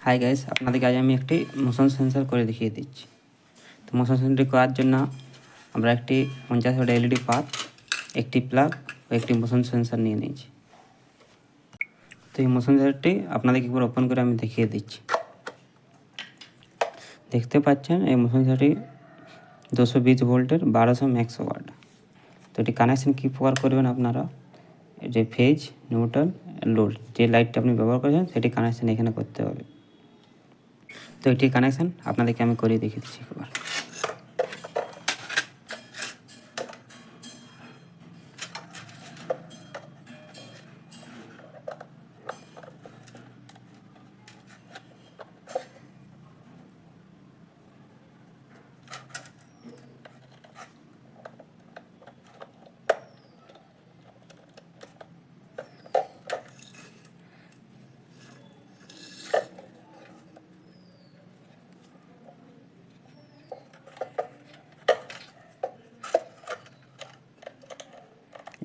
Hi guys, আপনাদেরকে আজ আমি একটি মোশন সেন্সর করে দেখিয়ে দিচ্ছি। তো মোশন সেন্সরটি করার জন্য আমরা একটি 50 ওয়াট এলইডি পাত, একটি প্লাগ ও একটি মোশন সেন্সর নিয়ে নিয়েছি। তো এই মোশন সেন্সরটি আপনাদেরকে একবার ওপেন করে আমি দেখিয়ে দিচ্ছি। দেখতে পাচ্ছেন এই মোশন সেন্সরটি 220 ভোল্টের 1200 ম্যাক্স ওয়াট। তো এটি কানেকশান কী প্রকার করবেন আপনারা, যে ফেজ, নিউট্রাল, লোড, যে লাইটটা আপনি ব্যবহার করেছেন সেটি কানেকশান এখানে করতে হবে। তো এটি কানেকশান আপনাদেরকে আমি করিয়ে দেখিয়ে দিচ্ছি একবার।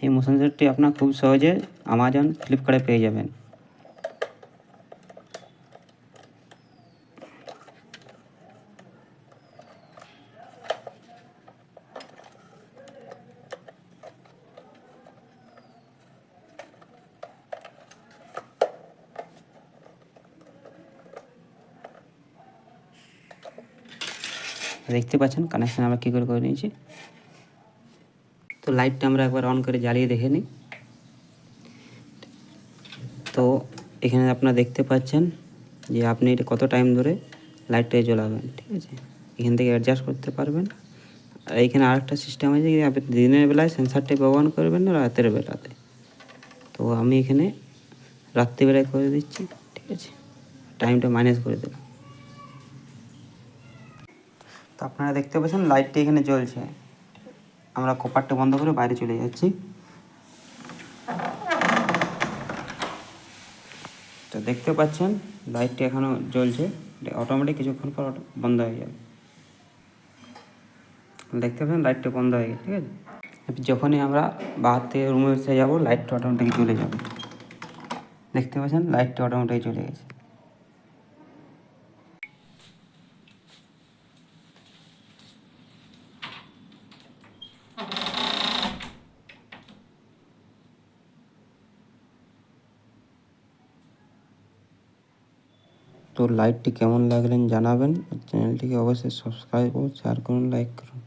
এই মোশন সেন্সরটি আপনার খুব সহজে আমাজন, ফ্লিপকার্টে পেয়ে যাবেন। দেখতে পাচ্ছেন কানেকশান আমরা কী করে নিয়েছি। তো লাইটটা আমরা একবার অন করে জ্বালিয়ে দেখে নিই। তো এখানে আপনারা দেখতে পাচ্ছেন যে আপনি এটা কত টাইম ধরে লাইটটা জ্বালাবেন, ঠিক আছে। এখান থেকে অ্যাডজাস্ট করতে পারবেন। আর এইখানে আরেকটা সিস্টেম আছে যে আপনি দিনের বেলায় সেন্সারটা ব্যবহার করবেন না রাতের বেলাতে। তো আমি এখানে রাত্রিবেলায় করে দিচ্ছি, ঠিক আছে। টাইমটা মাইনাস করে দিলাম। তো আপনারা দেখতে পাচ্ছেন লাইটটা এখানে জ্বলছে। আমরা কপারটা বন্ধ করে বাইরে চলে যাচ্ছি। তো দেখতে পাচ্ছেন লাইটটা এখনও জ্বলছে, অটোমেটিক কিছুক্ষণ পর বন্ধ হয়ে যাবে। দেখতে পাচ্ছেন লাইটটা বন্ধ হয়ে গেছে, ঠিক আছে। যখনই আমরা বাহার থেকে রুমে এসে যাবো লাইটটা অটোমেটিক চলে যাবে। দেখতে পাচ্ছেন লাইটটা অটোমেটিক চলে গেছে। তো লাইটটি কেমন লাগলেন জানাবেন। চ্যানেলটিকে অবশ্যই সাবস্ক্রাইব করুন, শেয়ার করুন, লাইক করুন।